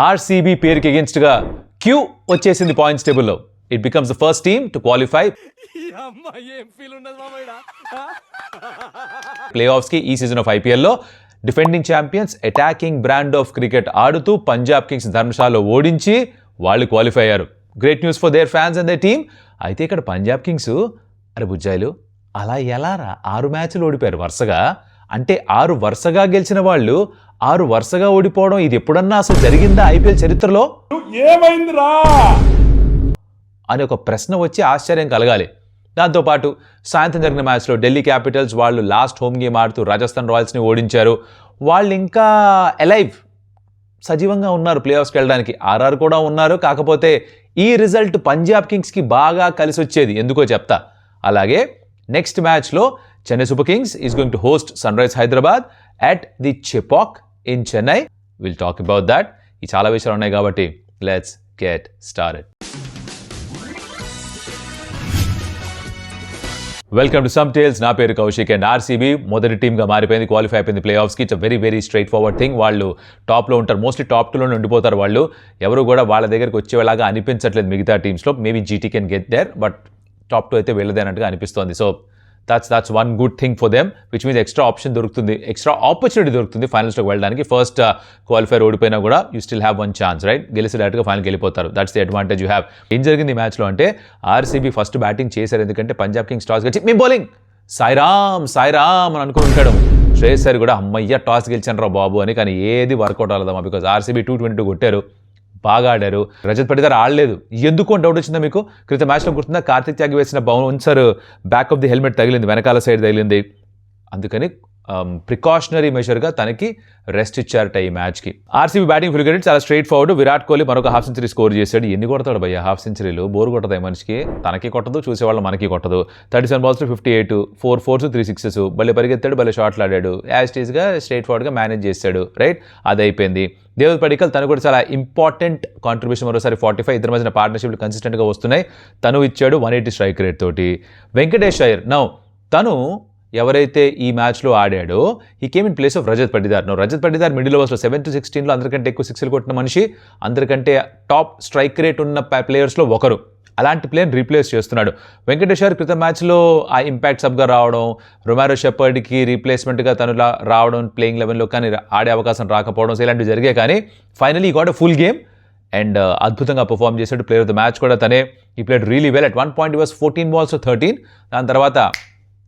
RCB పేరుకి అగేన్స్ట్గా క్యూ వచ్చేసింది పాయింట్స్ టేబుల్లో. It becomes the first team to qualify play ఆఫ్స్కి ఈ సీజన్ ఆఫ్ ఐపీఎల్లో. Defending champions attacking brand of cricket ఆడుతూ పంజాబ్ కింగ్స్ ధర్మశాలలో ఓడించి వాళ్ళు క్వాలిఫై అయ్యారు. Great news for their fans and their team. అయితే ఇక్కడ పంజాబ్ కింగ్స్ అరే బుజ్జాయిలు అలా ఎలా 6 మ్యాచ్లు ఓడిపోయారు వరుసగా. అంటే 6 వరుసగా గెలిచిన వాళ్ళు 6 వరుసగా ఓడిపోవడం ఇది ఎప్పుడన్నా అసలు జరిగిందా ఐపీఎల్ చరిత్రలో? ఏమైందిరా అని ఒక ప్రశ్న వచ్చి ఆశ్చర్యం కలగాలి. దాంతోపాటు సాయంత్రం జరిగిన మ్యాచ్లో ఢిల్లీ క్యాపిటల్స్ వాళ్ళు లాస్ట్ హోమ్ గేమ్ ఆడుతూ రాజస్థాన్ రాయల్స్ని ఓడించారు. వాళ్ళు ఇంకా అలైవ్ సజీవంగా ఉన్నారు ప్లే ఆఫ్స్కి వెళ్ళడానికి. ఆర్ఆర్ కూడా ఉన్నారు. కాకపోతే ఈ రిజల్ట్ పంజాబ్ కింగ్స్కి బాగా కలిసి వచ్చేది, ఎందుకో చెప్తా. అలాగే నెక్స్ట్ మ్యాచ్లో Chennai super Kings is going to host sun rise Hyderabad at the Chepauk in Chennai. Will talk about that. ఈ చాలా విషయాలు ఉన్నాయి కాబట్టి let's get started. Welcome to some tales. నా పేరు కౌశిక్ అండ్ ఆర్సీబీ మొదటి టీమ్గా మారిపోయింది, క్వాలిఫై అయిపోయింది ప్లే ఆఫ్స్కి. It's very very straightforward thing. వాళ్ళు టాప్లో ఉంటారు, మోస్ట్లీ టాప్ 2లోనే ఉండిపోతారు వాళ్ళు. ఎవరు కూడా వాళ్ళ దగ్గరికి వచ్చేలాగా అనిపించట్లేదు మిగతా టీమ్స్లో. Maybe GT can get there, but top 2 అయితే వెళ్ళదే అన్నట్టుగా అనిపిస్తోంది. So that's one good thing for them, which means extra option దొరుకుతుంది, extra opportunity దొరుకుతుంది ఫైనల్స్లోకి వెళ్ళడానికి. ఫస్ట్ క్వాలిఫైర్ ఓడిపోయినా కూడా you still have one chance, right? గెలిచి డైరెక్ట్గా ఫైనల్కి వెళ్ళిపోతారు. That's the advantage you have. ఏం జరిగింది ఈ మ్యాచ్లో అంటే ఆర్సీబీ ఫస్ట్ బ్యాటింగ్ చేశారు, ఎందుకంటే పంజాబ్ కింగ్స్ టాస్ గెలిచి మేము బౌలింగ్ సాయిరామ్ అని అనుకుని ఉంటాడు. శ్రేయస్ సార్ కూడా అమ్మయ్య టాస్ గెలిచాను రా బాబు అని. కానీ ఏది వర్కౌట్ అవ్వదమ్మా, బికాజ్ ఆర్సీబీ 222 కొట్టారు, బాగా ఆడారు. రజత్ పటిదార్ ఆడలేదు. ఎందుకు అని డౌట్ వచ్చిందా మీకు? క్రితం మ్యాచ్లో గుర్తుందా? కార్తిక్ త్యాగి వేసిన bouncer back of the helmet తగిలింది, వెనకాల సైడ్ తగిలింది. అందుకని ప్రికాషనరీ మెజర్గా తనకి రెస్ట్ ఇచ్చారట ఈ మ్యాచ్కి. ఆర్సీబీ బ్యాటింగ్ ఫుల్ క్రెడిట్, చాలా స్ట్రైట్ ఫార్వర్డ్. విరాట్ కోహ్లీ మరొక హాఫ్ సెంచరీ స్కోర్ చేశాడు. ఎన్ని కొడతాడు భయ్య హాఫ్ సెంచరీలు? బోర్ కొట్టదు మనిషికి. తనకి కొట్టదు, చూసేవాళ్ళు మనకి కొట్టదు. 37 balls 58, 4 4s 3 6s. భలే పరిగెత్తాడు, భలే షాట్లు ఆడాడు. యాజ్ టీజ్గా స్ట్రైట్ ఫార్వర్డ్గా మేనేజ్ చేశాడు, రైట్? అది అయిపోయింది. దేవదత్ పడిక్కల్ తను కూడా చాలా ఇంపార్టెంట్ కాంట్రిబ్యూషన్, మరోసారి 45. ఇద్దరి మధ్యన పార్ట్నర్షిప్లు కన్సిస్టెంట్గా వస్తున్నాయి. తను ఇచ్చాడు 180 స్ట్రైక్ రేట్ తోటి. వెంకటేష్ అయ్యర్ నౌ తను ఎవరైతే ఈ మ్యాచ్లో ఆడాడో ఈ came in place of Rajat Patidar. Rajat Patidar middle ఓవర్స్లో 7 to 16 అందరికంటే ఎక్కువ 6లు కొట్టిన మనిషి, అందరికంటే టాప్ స్ట్రైక్ రేట్ ఉన్న ప్లేయర్స్లో ఒకరు. అలాంటి ప్లేయర్ని రీప్లేస్ చేస్తున్నాడు. వెంకటేష్ అయ్యర్ క్రితం మ్యాచ్లో ఆ ఇంపాక్ట్ సబ్గా రావడం, రొమారో షెపర్డ్కి రీప్లేస్మెంట్గా తను రావడం ప్లేయింగ్ లెవెన్లో, కానీ ఆడే అవకాశం రాకపోవడం, ఇలాంటివి జరిగాయి. కానీ finally got a full game and అద్భుతంగా పర్ఫామ్ చేశాడు. ప్లేయర్ ఆఫ్ ద మ్యాచ్ కూడా తనే. ఈ player really well. At 1 point he was 14 balls 13. దాని తర్వాత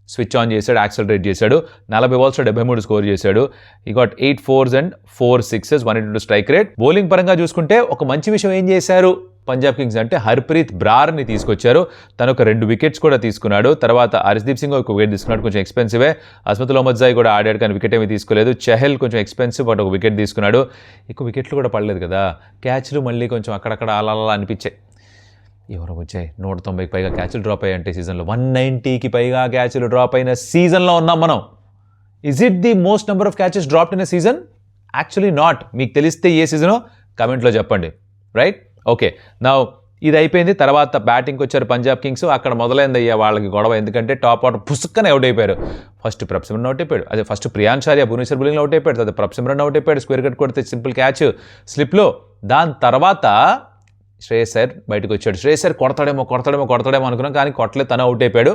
స్విచ్ ఆన్ చేశాడు, యాక్సలరేట్ చేశాడు. 40 balls 73 స్కోర్ చేశాడు. ఈ got 8 4s and 4 6s, 182 strike rate. Bowling పరంగా చూసుకుంటే ఒక మంచి విషయం ఏం చేశారు పంజాబ్ కింగ్స్ అంటే హర్ప్రీత్ బ్రార్ని తీసుకొచ్చారు. తను ఒక 2 వికెట్స్ కూడా తీసుకున్నాడు. తర్వాత హర్షదీప్ సింగ్ ఒక వికెట్ తీసుకున్నాడు, కొంచెం ఎక్స్పెన్సివే. అస్మతుల్ అహ్మద్జాయ్ కూడా ఆడాడు కానీ వికెట్ ఏమీ తీసుకోలేదు. చహల్ కొంచెం ఎక్స్పెన్సివ్, బట్ ఒక వికెట్ తీసుకున్నాడు. ఎక్కువ వికెట్లు కూడా పడలేదు కదా, క్యాచ్లు మళ్ళీ కొంచెం అక్కడక్కడ అలా అనిపించాయి. ఎవరో వచ్చాయి 190కి పైగా క్యాచ్లు డ్రాప్ అయ్యాయంటే సీజన్లో. 190కి పైగా క్యాచ్లు డ్రాప్ అయిన సీజన్లో ఉన్నాం మనం. Is it the most number of catches dropped in a season? Actually not. మీకు తెలిస్తే ఏ సీజనో కమెంట్లో చెప్పండి, రైట్? ఓకే, నా ఇది అయిపోయింది. తర్వాత బ్యాటింగ్కి వచ్చారు పంజాబ్ కింగ్స్. అక్కడ మొదలైంది అయ్యా వాళ్ళకి గొడవ, ఎందుకంటే టాప్ ఆర్డర్ పుసుక్కనే అవుట్ అయిపోయారు. ఫస్ట్ ప్రప్సిమ్రన్ అవుట్ అయిపోయాడు, అదే ఫస్ట్ ప్రియాన్ షారియా భువనేశ్వర్ బౌలింగ్లో అవుట్ అయిపోయాడు. తర్వాత ప్రప్సిమ్రన్ అవుట్ అయిపోయాడు, స్క్వేర్ కట్ కొడితే సింపుల్ క్యాచ్ స్లిప్లో. దాని తర్వాత శ్రేయస్ అయ్యర్ బయటకు వచ్చాడు. శ్రేయస్ అయ్యర్ కొడతాడేమో అనుకున్నాం, కానీ కొట్టలే, తను అవుట్ అయిపోయాడు.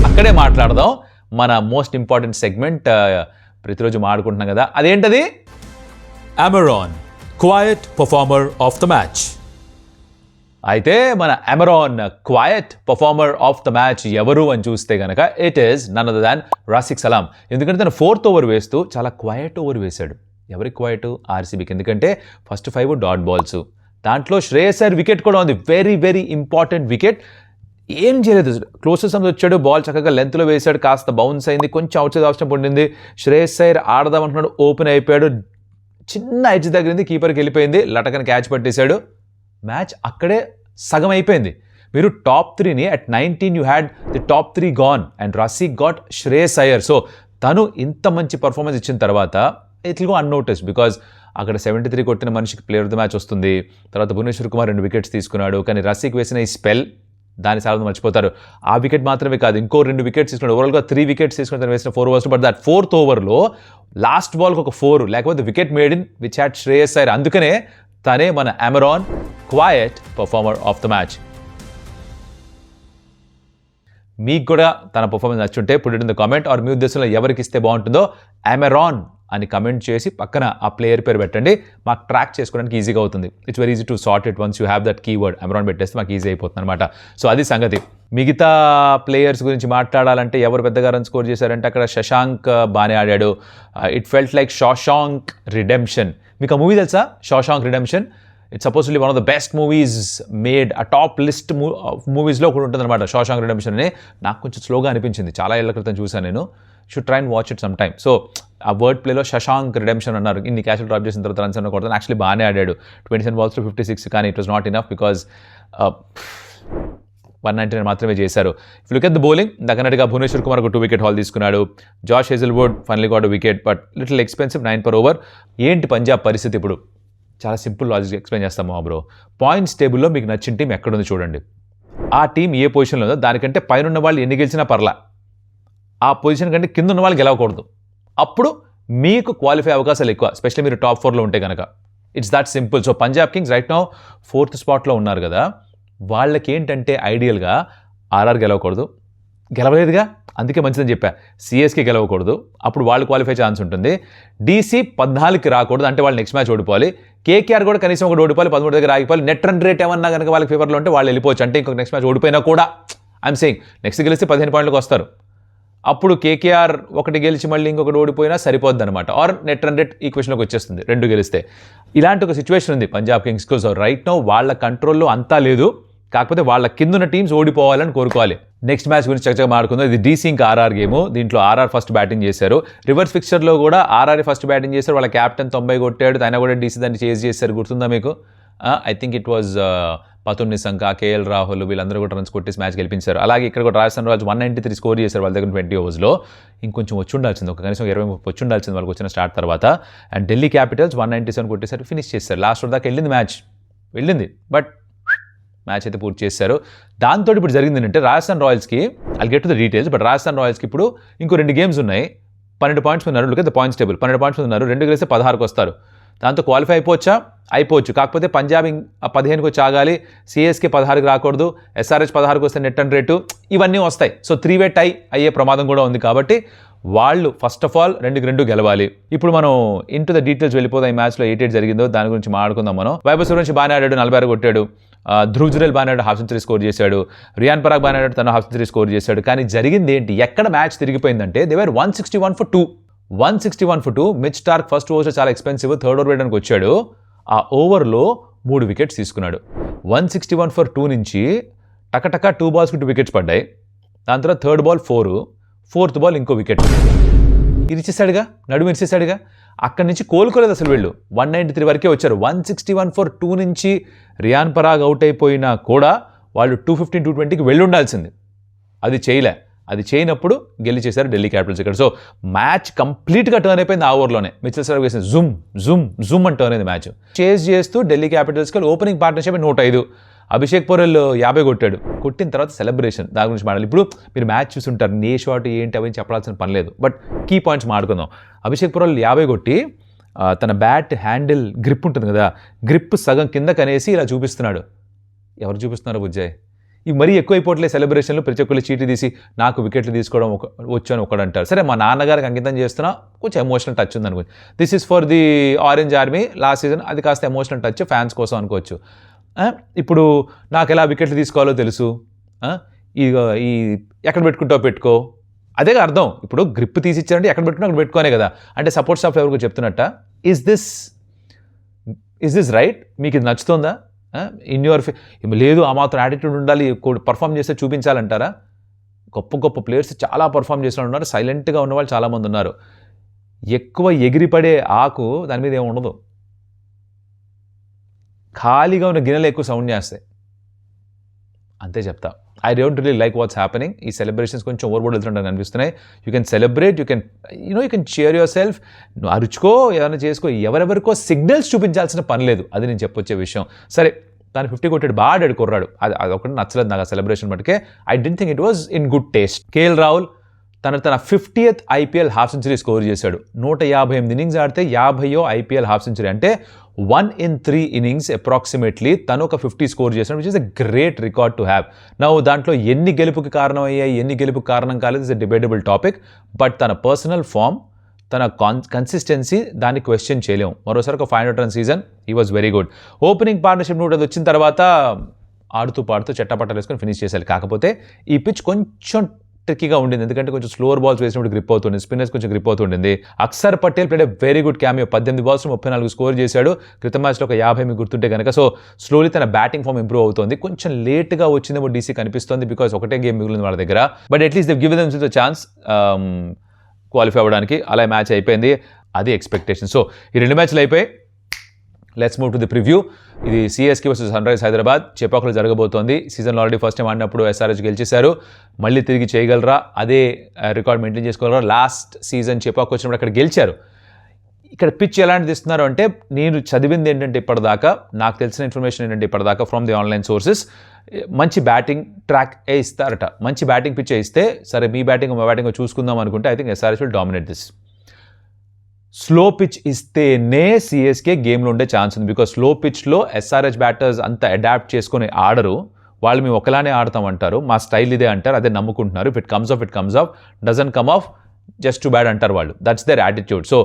అక్కడే మాట్లాడదాం మన మోస్ట్ ఇంపార్టెంట్ సెగ్మెంట్, ప్రతిరోజు మాట్లాడుకుంటున్నాం కదా, అదేంటది? అమెరాన్ quiet performer of the match. అయితే మన అమెరాన్ quiet performer of the match ఎవరు అని చూస్తే కనుక it is none other than Rasikh Salam. ఎందుకంటే తను 4th ఓవర్ వేస్తూ చాలా క్వయట్ ఓవర్ వేశాడు. ఎవరికి క్వయట్? ఆర్సీబీకి. ఎందుకంటే ఫస్ట్ 5 డాట్ బాల్స్, దాంట్లో శ్రేయస్ అయ్యర్ వికెట్ కూడా ఉంది, వెరీ వెరీ ఇంపార్టెంట్ వికెట్. ఏం చేయలేదు, క్లోజెస్ సమయం వచ్చాడు, బాల్ చక్కగా లెంత్లో వేశాడు, కాస్త బౌన్స్ అయింది, కొంచెం అవుట్ సైడ్ అవసరం పడింది. శ్రేయస్ అయ్యర్ ఆడదామంటున్నాడు, ఓపెన్ అయిపోయాడు, చిన్న ఎడ్జ్ తగిలింది, కీపర్కి వెళ్ళిపోయింది, లటకని క్యాచ్ పట్టేశాడు. మ్యాచ్ అక్కడే సగం అయిపోయింది. మీరు టాప్ 3ని at 19 you had the top 3 gone and Rasikh got Shreyas Iyer. So తను ఇంత మంచి పర్ఫార్మెన్స్ ఇచ్చిన తర్వాత it will go unnoticed, because అక్కడ 73 కొట్టిన మనిషికి ప్లేయర్ ఆఫ్ ద మ్యాచ్ వస్తుంది. తర్వాత భువనేశ్వర్ కుమార్ 2 వికెట్స్ తీసుకున్నాడు, కానీ రసీక్ వేసిన ఈ స్పెల్ దాన్ని చాలా మర్చిపోతారు. ఆ వికెట్ మాత్రమే కాదు, ఇంకో 2 వికెట్స్ తీసుకున్నాడు. ఓవరాల్గా 3 వికెట్స్ తీసుకుని తను వేసిన 4 overs. బట్ దట్ 4th ఓవర్లో లాస్ట్ బాల్కి ఒక 4, లేకపోతే wicket made in which had Shreyas Iyer. అందుకనే తనే మన అమెరాన్ quiet performer of the match. మీకు కూడా తన పర్ఫార్మెన్స్ నచ్చుంటే put it in the comment, or మీ ఉద్దేశంలో ఎవరికి ఇస్తే బాగుంటుందో అమెరాన్ అని కమెంట్ చేసి పక్కన ఆ ప్లేయర్ పేరు పెట్టండి. మాకు ట్రాక్ చేసుకోవడానికి ఈజీగా అవుతుంది. It's very easy to sort it once you have that keyword Amaron పెట్టేస్తే మాకు ఈజీ అయిపోతుంది అనమాట. సో అది సంగతి. మిగతా ప్లేయర్స్ గురించి మాట్లాడాలంటే ఎవరు పెద్దగా రన్ స్కోర్ చేశారంటే అక్కడ శశాంక్ బాగానే ఆడాడు. It felt like Shawshank redemption. మీకు ఆ మూవీ తెలుసా, Shawshank redemption? It's supposedly one of the best movies made, ఆ టాప్ లిస్ట్ మూవీస్లో కూడా ఉంటుందన్నమాట షాషాంక్ రిడెంప్షన్ అని. నాకు కొంచెం స్లోగా అనిపించింది, చాలా ఏళ్ల క్రితం చూసాను నేను. Should try and watch it some time. So ఆ వర్డ్ ప్లేలో శశాంక్ రిడెంప్షన్ అన్నారు. ఇన్ని క్యాచ్లు డ్రాప్ చేసిన తర్వాత రన్స్ అన్న కొడతాను. యాక్చువల్లీ బాగానే ఆడాడు, 27 balls 56, కానీ it was not enough because 199 మాత్రమే చేశారు. If look at the bowling, దక్కనట్టుగా భువనేశ్వర్ కుమార్ ఒక 2 wicket haul తీసుకున్నాడు. Josh Hazlewood finally got wicket, but little expensive, 9 per over. ఏంటి పంజాబ్ పరిస్థితి ఇప్పుడు? చాలా సింపుల్ లాజిక్ ఎక్స్ప్లెయిన్ చేస్తాము మా బ్రో. పాయింట్స్ టేబుల్లో మీకు నచ్చిన టీం ఎక్కడుంది చూడండి. ఆ టీం ఏ పొజిషన్లో ఉందో దానికంటే పైన ఉన్న వాళ్ళు ఎన్ని గెలిచినా పర్లా, ఆ పొజిషన్ కంటే కింద ఉన్న వాళ్ళు గెలవకూడదు. అప్పుడు మీకు క్వాలిఫై అవకాశాలు ఎక్కువ, స్పెషల్లీ మీరు టాప్ 4లో ఉంటే కనుక. It's that simple. So Punjab Kings right now 4th spotలో ఉన్నారు కదా. వాళ్ళకి ఏంటంటే ఐడియల్గా ఆర్ఆర్ గెలవకూడదు, గెలవలేదుగా అందుకే మంచిదని చెప్పా. సిఎస్కే గెలవకూడదు, అప్పుడు వాళ్ళు క్వాలిఫై ఛాన్స్ ఉంటుంది. డీసీ 14కి రాకూడదు, అంటే వాళ్ళు నెక్స్ట్ మ్యాచ్ ఓడిపోవాలి. కేకేఆర్ కూడా కనీసం ఒకటి ఓడిపోవాలి, 13 దగ్గర ఆగిపోవాలి. నెట్ రన్ రేట్ ఏమన్నా కనుక వాళ్ళకి ఫేవర్లో ఉంటే వాళ్ళు వెళ్ళిపోవచ్చు. అంటే ఇంకొక నెక్స్ట్ మ్యాచ్ ఓడిపోయినా కూడా ఐఎమ్ సేయింగ్ నెక్స్ట్ గెలిస్తే 15 points వస్తారు. అప్పుడు కేకేఆర్ ఒకటి గెలిచి మళ్ళీ ఇంకొకటి ఓడిపోయినా సరిపోద్ది అనమాట. ఆర్ నెట్ రన్ రేట్ ఈక్వేషన్లోకి వచ్చేస్తుంది 2 గెలిస్తే. ఇలాంటి ఒక సిచ్యువేషన్ ఉంది పంజాబ్ కింగ్స్కు. సో రైట్ నౌ వాళ్ళ కంట్రోల్లో అంతా లేదు, కాకపోతే వాళ్ళ కిందున్న టీమ్స్ ఓడిపోవాలని కోరుకోవాలి. నెక్స్ట్ మ్యాచ్ గురించి చక్కగా మాట్లాడుకుందాం. ఇది డీసీ ఇంకా ఆర్ఆర్ గేమ్. దీంట్లో ఆర్ఆర్ ఫస్ట్ బ్యాటింగ్ చేశారు. రివర్స్ ఫిక్చర్లో కూడా ఆర్ఆర్ ఫస్ట్ బ్యాటింగ్ చేశారు. వాళ్ళ క్యాప్టెన్ 90 కొట్టాడు, ఆయన కూడా డీసీ దాన్ని చేజ్ చేశారు. గుర్తుందా మీకు? I think it was Pathum Nissanka, KL Rahul వీళ్ళందరూ కూడా రన్స్ కొట్టేసి మ్యాచ్ గెలిపించారు. అలాగే ఇక్కడ కూడా రాజస్థాన్ రాయల్స్ 193 స్కోర్ చేశారు వాళ్ళ దగ్గర 20 overs. ఇంకొంచెం వచ్చి ఉండాల్సింది, ఒక కనీసం 20-30 వచ్చి ఉండాల్సింది వాళ్ళకి వచ్చిన స్టార్ట్ తర్వాత. అండ్ ఢిల్లీ క్యాపిటల్స్ 197 కొట్టేశారు, ఫినిష్ చేశారు. లాస్ట్ దాకా వెళ్ళింది మ్యాచ్, వెళ్ళింది, బట్ మ్యాచ్ అయితే పూర్తి చేశారు. దాంతో ఇప్పుడు జరిగింది ఏంటంటే రాజస్థాన్ రాయల్స్కి, I'll get to the details, but Rajasthan రాయల్స్కి ఇప్పుడు ఇంకో 2 games ఉన్నాయి. 12 points ఉన్నారు. Look at the points table, 12 points ఉన్నారు. 2 గెలిస్తే 16కి వస్తారు. దాంతో క్వాలిఫై అయిపోవచ్చా? అయిపోవచ్చు. కాకపోతే పంజాబ్ 15కి వచ్చి ఆగాలి, సిఎస్కే 16కి రాకూడదు, ఎస్ఆర్హెచ్ 16కి వస్తే నెట్ రన్ రేటు ఇవన్నీ వస్తాయి. సో 3-way టై అయ్యే ప్రమాదం కూడా ఉంది. కాబట్టి వాళ్ళు ఫస్ట్ ఆఫ్ ఆల్ 2-2 గెలవాలి. ఇప్పుడు మనం ఇంటూ ద డీటెయిల్స్ వెళ్ళిపోదాం. ఈ మ్యాచ్లో 8 జరిగిందో దాని గురించి మాట్లాడుకుందాం మనం. వైభవ్ సూర్యవంశీ బాగానే ఆడాడు, 46 కొట్టాడు. ధ్రువ్ జురేల్ బాగానే ఆడాడు, హాఫ్ సెంచరీ స్కోర్ చేశాడు. రియాన్ పరాగ్ బాగానే ఆడాడు, తను హాఫ్ సెంచరీ స్కోర్ చేశాడు. కానీ జరిగింది ఏంటి, ఎక్కడ మ్యాచ్ తిరిగిపోయిందంటే they were 161 for 2. 161 for 2. Mitch Starc first over చాలా ఎక్స్పెన్సివ్, 3rd over వేయడానికి వచ్చాడు. ఆ ఓవర్లో 3 wickets తీసుకున్నాడు. 161 for 2 నుంచి టకటక 2 balls 2 wickets పడ్డాయి. దాని తర్వాత 3rd ball 4, 4th ball ఇంకో వికెట్ ఇరిచేసాడుగా, నడుము ఇరిచేసాడుగా. అక్కడి నుంచి కోలుకోలేదు అసలు వీళ్ళు. 193 వరకే వచ్చారు. 161 for 2 నుంచి రియాన్ పరాగ్ అవుట్ అయిపోయినా కూడా వాళ్ళు 215-220కి వెళ్ళి ఉండాల్సింది. అది చేయలే. అది చేయనప్పుడు గెలిచేశారు ఢిల్లీ క్యాపిటల్స్ ఇక్కడ. సో మ్యాచ్ కంప్లీట్గా టర్న్ అయిపోయింది ఆ ఓవర్లోనే. మిచెల్ స్టార్క్ వేసిన జూమ్ జూమ్ జూమ్ అని టర్న్ అయింది మ్యాచ్. చేజ్ చేస్తూ ఢిల్లీ క్యాపిటల్స్కి ఓపెనింగ్ పార్ట్నర్షిప్ 105. అభిషేక్ పోరెల్ 50 కొట్టాడు. కొట్టిన తర్వాత సెలబ్రేషన్, దాని గురించి మాట్లాడాలి. ఇప్పుడు మీరు మ్యాచ్ చూస్తుంటారు, ఏ షాట్ ఏంటి అవి చెప్పాల్సిన పని లేదు, బట్ కీ పాయింట్స్ మాట్లాడుకుందాం. అభిషేక్ పోరెల్ 50 కొట్టి తన బ్యాట్ హ్యాండిల్ గ్రిప్ ఉంటుంది కదా, గ్రిప్ సగం కిందకు అనేసి ఇలా చూపిస్తున్నాడు. ఎవరు చూపిస్తున్నారు బుజ్జాయ్? ఇవి మరీ ఎక్కువైపోవట్లేదు సెలబ్రేషన్లు. ప్రతి ఒక్కళ్ళు చీటీ తీసి నాకు వికెట్లు తీసుకోవడం వచ్చు అని ఒకడు అంటారు. సరే, మా నాన్నగారికి అంకితం చేస్తున్నా, కొంచెం ఎమోషనల్ టచ్ ఉంది అనుకోవచ్చు. This is for the orange army last season, అది కాస్త ఎమోషనల్ టచ్ ఫ్యాన్స్ కోసం అనుకోవచ్చు. ఇప్పుడు నాకు ఎలా వికెట్లు తీసుకోవాలో తెలుసు, ఈ ఎక్కడ పెట్టుకుంటావు పెట్టుకో, అదే అర్థం. ఇప్పుడు గ్రిప్ తీసి ఇచ్చారంటే ఎక్కడ పెట్టుకున్నా అక్కడ పెట్టుకోనే కదా. అంటే సపోర్ట్ స్టాఫ్ ఎవరికి చెప్తున్నట్ట. Is this right? మీకు ఇది నచ్చుతుందా? ఇన్ యువర్ లేదు, ఆ మాత్రం యాటిట్యూడ్ ఉండాలి, పర్ఫామ్ చేస్తే చూపించాలంటారా? గొప్ప గొప్ప ప్లేయర్స్ చాలా పర్ఫామ్ చేసిన ఉన్నారు, సైలెంట్గా ఉన్నవాళ్ళు చాలామంది ఉన్నారు. ఎక్కువ ఎగిరిపడే ఆకు దాని మీద ఏమి ఉండదు, ఖాళీగా ఉన్న గిన్నెలు ఎక్కువ సౌండ్ చేస్తాయి, అంతే చెప్తా. I don't really like what's happening. ఈ సెలబ్రేషన్స్ కొంచెం ఓవర్బోర్డ్ వెళ్తుంటారు అనిపిస్తున్నాయి. You can celebrate, you can cheer your self. నువ్వు అరుచుకో, ఏదైనా చేసుకో, ఎవరెవరికో సిగ్నల్స్ చూపించాల్సిన పని లేదు. అది నేను చెప్పొచ్చే విషయం. సరే, దాన్ని 50 కొట్టాడు, బాగా ఆడాడు కుర్రాడు. అది ఒకటి నచ్చలేదు నాకు ఆ సెలబ్రేషన్ బట్టికే. I didn't think it was in good taste. KL Rahul తన 50th IPL half century score చేశాడు. 158 innings ఆడితే 50వ IPL హాఫ్ సెంచరీ. అంటే 1 in 3 innings అప్రాక్సిమేట్లీ తను ఒక 50 స్కోర్ చేశాడు, which is a great record to have. నా దాంట్లో ఎన్ని గెలుపుకి కారణం అయ్యాయి, ఎన్ని గెలుపుకి కారణం కాలేదు, is a debatable topic. But తన పర్సనల్ ఫామ్, తన కన్సిస్టెన్సీ, దాన్ని క్వశ్చన్ చేయలేము. మరోసారి ఒక 500 run season, he was very good. Opening partnership 100 వచ్చిన తర్వాత ఆడుతూ పాడుతూ చట్టపట్టాలు వేసుకొని ఫినిష్ చేశారు. కాకపోతే ఈ పిచ్ కొంచెం ట్రిక్కీగా ఉండింది, ఎందుకంటే కొంచెం స్లోవర్ బాల్స్ వేసినప్పుడు గ్రిప్ అవుతుంది, స్పిన్నర్స్ కొంచెం గ్రిప్ అవుతుండింది. Axar Patel played a very good cameo, 18 balls 34 score చేశాడు. క్రితం మ్యాచ్లో ఒక 50 మీకు గుర్తుంటే కనుక. సో స్లోలీ తన బ్యాటింగ్ ఫామ్ ఇంప్రూవ్ అవుతుంది. కొంచెం లేట్గా వచ్చిందేమో డీసీ కనిపిస్తుంది, బికాస్ ఒకటే గేమ్ మిగిలింది వాళ్ళ దగ్గర. But at least they give them the chance qualify అవ్వడానికి. అలా మ్యాచ్ అయిపోయింది, అది ఎక్స్పెక్టేషన్. సో ఈ 2 మ్యాచ్లు అయిపోయి, let's move to the preview. ఇది CSK versus sun rise Hyderabad చెపాకులో జరగబోతోంది. సీజన్లో ఆల్రెడీ ఫస్ట్ టైం ఆడినప్పుడు ఎస్ఆర్హెచ్ గెలిచేశారు. మళ్ళీ తిరిగి చేయగలరా, అదే రికార్డ్ మెయింటైన్ చేసుకోగలరా? లాస్ట్ సీజన్ చెపాకు వచ్చినప్పుడు అక్కడ గెలిచారు. ఇక్కడ పిచ్ ఎలాంటిది ఇస్తున్నారు అంటే, నేను చదివింది ఏంటంటే ఇప్పటిదాకా, నాకు తెలిసిన ఇన్ఫర్మేషన్ ఏంటంటే ఇప్పటిదాకా ఫ్రమ్ ది ఆన్లైన్ సోర్సెస్, మంచి బ్యాటింగ్ ట్రాక్ ఇస్తారట. మంచి బ్యాటింగ్ పిచ్ ఇస్తే, సరే మీ బ్యాటింగ్ మా బ్యాటింగ్ చూసుకుందాం అనుకుంటే, I think SRH will dominate this. Slow pitch ఇస్తేనే సిఎస్కే గేమ్లో ఉండే ఛాన్స్ ఉంది, బికాస్ స్లో పిచ్లో ఎస్ఆర్హెచ్ బ్యాటర్స్ అంత అడాప్ట్ చేసుకొని ఆడరు. వాళ్ళు మేము ఒకలానే ఆడతామంటారు, మా స్టైల్ ఇదే అంటారు, అదే నమ్ముకుంటున్నారు. If it comes off, it comes off, doesn't come off, just too bad అంటారు వాళ్ళు. That's their attitude. సో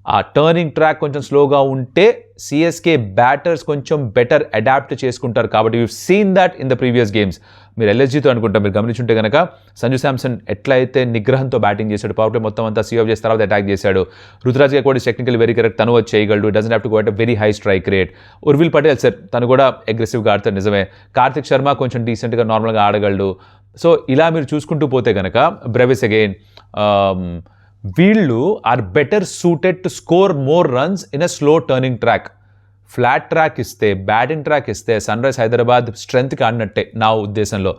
ఆ టర్నింగ్ ట్రాక్ కొంచెం స్లోగా ఉంటే సిఎస్కే బ్యాటర్స్ కొంచెం బెటర్ అడాప్ట్ చేసుకుంటారు. కాబట్టి you seen that in the previous games. మీరు ఎల్ఎస్జీతో అనుకుంటారు, మీరు గమనించుంటే కనుక సంజు శాంసన్ ఎట్లయితే నిగ్రహంతో బ్యాటింగ్ చేశాడు, పవర్ ప్లే మొత్తం అంతా సీ ఆఫ్ చేసిన తర్వాత అటాక్ చేశాడు. Ruturaj Gaikwad is technical very correct, తను వచ్చి చేయగలడు, doesn't have to go at very high strike rate. Urvil Patel sir తను కూడా అగ్రెసివ్గా ఆడతారు, నిజమే. కార్తిక్ శర్మ కొంచెం డీసెంట్గా నార్మల్గా ఆడగలడు. సో ఇలా మీరు చూసుకుంటూ పోతే కనుక బ్రెవిస్ అగైన్, వీళ్ళు are better suited to score more runs in a slow turning track. Flat track ఇస్తే, బ్యాటింగ్ ట్రాక్ ఇస్తే సన్ రైజ్ హైదరాబాద్ స్ట్రెంత్కి ఆడినట్టే నా ఉద్దేశంలో.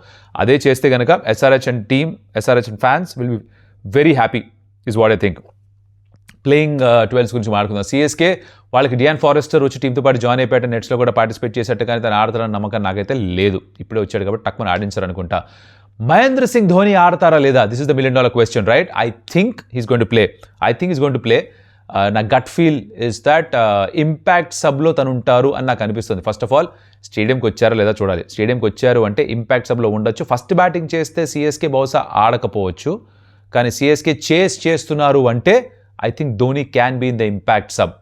అదే చేస్తే కనుక SRH and team, SRH and fans will be very happy is what I think. Playing 12s గురించి మాట్లాడుకుందాం. సిఎస్కే వాళ్ళకి డియాన్ ఫారెస్టర్ వచ్చి టీంతో పాటు జాయిన్ అయిపోయాట, నెట్స్లో కూడా పార్టిసిపేట్ చేసేట్టు, కానీ తను ఆడతారని నమ్మకం నాకైతే లేదు. ఇప్పుడే వచ్చాడు కాబట్టి టక్కున ఆడించారు అనుకుంటా. మహేంద్ర సింగ్ ధోని ఆడతారా లేదా? This is the $1 million question, right? I think he's going to play. నా gut feel is that impact సబ్లో తను ఉంటారు అని నాకు అనిపిస్తుంది. ఫస్ట్ ఆఫ్ ఆల్ స్టేడియంకి వచ్చారా లేదా చూడాలి. స్టేడియంకి వచ్చారు అంటే ఇంపాక్ట్ సబ్లో ఉండొచ్చు. ఫస్ట్ బ్యాటింగ్ చేస్తే సిఎస్కే బహుశా ఆడకపోవచ్చు, కానీ సిఎస్కే చేస్తున్నారు అంటే I think Dhoni can be in the impact sub.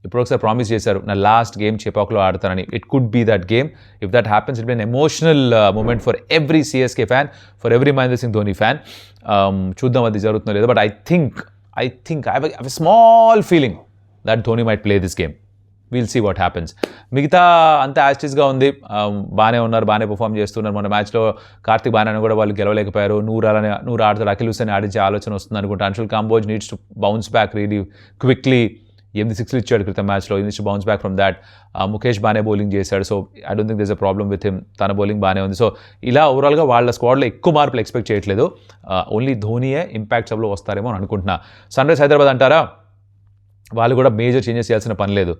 ఇప్పుడు ఒకసారి ప్రామిస్ చేశారు, నా లాస్ట్ గేమ్ చెపాకులో ఆడతానని. It could be that game. If that happens, it be an emotional moment for every CSK fan, for every Mahendra Singh Dhoni fan. చూద్దాం అది జరుగుతుందో లేదో. But I think I have a small feeling that Dhoni might play this game. We'll see what happens. మిగతా అంతా యాస్టిస్గా ఉంది, బాగానే ఉన్నారు, బాగానే పర్ఫామ్ చేస్తున్నారు. మన మ్యాచ్లో కార్తిక్ బాగానే కూడా వాళ్ళు గెలవలేకపోయారు. 100 ఆడతారు, అఖిల్ హుసేన్ ఆడించే ఆలోచన వస్తుంది అనుకుంటా. Anshul Kamboj needs to bounce back really quickly. 8 6 ఇచ్చాడు క్రితం మ్యాచ్లో, needs to bounce back from that. Mukesh బాగానే బౌలింగ్ చేశాడు. So I don't think this a problem with him. తన బౌలింగ్ బాగానే ఉంది. సో ఇలా ఓవరాల్గా వాళ్ళ స్క్వాడ్లో ఎక్కువ మార్పులు ఎక్స్పెక్ట్ చేయట్లేదు. ఓన్లీ ధోనియే ఇంపాక్ట్ సబ్లో వస్తారేమో అని అనుకుంటున్నా. సన్ రైజ్ హైదరాబాద్ అంటారా, వాళ్ళు కూడా మేజర్ చేంజెస్ చేయాల్సిన పని లేదు.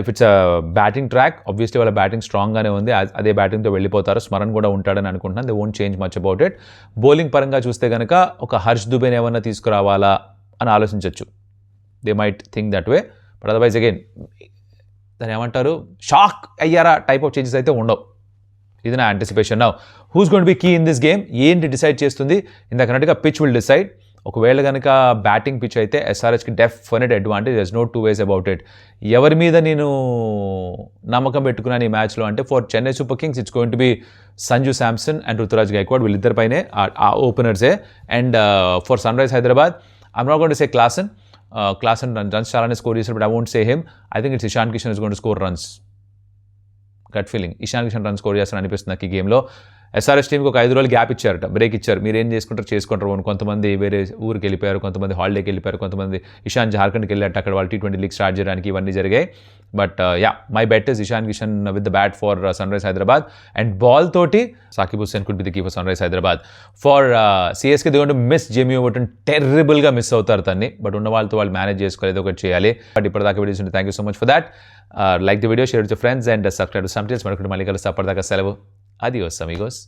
If it's a batting track, obviously వాళ్ళ బ్యాటింగ్ స్ట్రాంగ్గానే ఉంది, అదే బ్యాటింగ్తో వెళ్ళిపోతారు. స్మరణ్ కూడా ఉంటాడని అనుకుంటున్నాను. They won't change much about it. Bowling పరంగా చూస్తే కనుక ఒక హర్ష్ దుబేని ఏమన్నా తీసుకురావాలా అని ఆలోచించవచ్చు. They might think that way. But otherwise again దాన్ని ఏమంటారు, షాక్ అయ్యారా టైప్ ఆఫ్ చేంజెస్ అయితే ఉండవు. ఇది నా anticipation. Now who's going to be key in this game? ఏంటి డిసైడ్ చేస్తుంది? ఇందాకన్నట్టుగా పిచ్ విల్ డిసైడ్. ఒకవేళ కనుక బ్యాటింగ్ పిచ్ అయితే ఎస్ఆర్హెచ్కి definite advantage, there's no 2 ways about it. ఎవరి మీద నేను నమ్మకం పెట్టుకున్నాను ఈ మ్యాచ్లో అంటే, for Chennai super kings it's going to be Sanju Samson and Ruturaj Gaikwad, వీళ్ళిద్దరిపైనే ఆ ఓపెనర్సే. And for sun rise Hyderabad I'm not going to say Klaasen runs చాలానే స్కోర్ చేశారు, but I won't say him. I think it's Ishan Kishan is going to score runs. Gut feeling Ishan Kishan run score చేస్తారని అనిపిస్తుంది నాకు ఈ గేమ్లో. ఎస్ఆర్హెచ్ టీంకి ఒక 5 రోజులు గ్యాప్ ఇచ్చారట, బ్రేక్ ఇచ్చారు. మీరు ఏం చేసుకుంటారు. కొంతమంది వేరే ఊరికి వెళ్ళిపోయారు, కొంతమంది హాలిడేకి వెళ్ళిపోయారు, కొంతమంది ఇషాన్ జార్ఖండ్కి వెళ్ళారు, అక్కడ వాళ్ళు T20 లీగ్ స్టార్ట్ చేయడానికి ఇవన్నీ జరిగాయి. But my bet is Ishan Kishan with the bat for sun rise Hyderabad. And ball తోటి Sakib Hussain could be the key for sun rise Hyderabad. For CSK they want to miss Jamie Overton, టెర్రిబుల్గా మిస్ అవుతారు తన్ని. But ఉన్న వాళ్ళతో వాళ్ళు మేనేజ్ చేసుకోలేదు, ఒకటి చేయాలి. బట్ ఇప్పటిదాకా వీడియోస్ ఉంటే thank you so much for that. Like the video, share with your friends and subscribe to some teals. మరొకటి మళ్ళీ కలుస్తా. అప్పటిదాకా సెలవు. అదియోస్ అమిగోస్.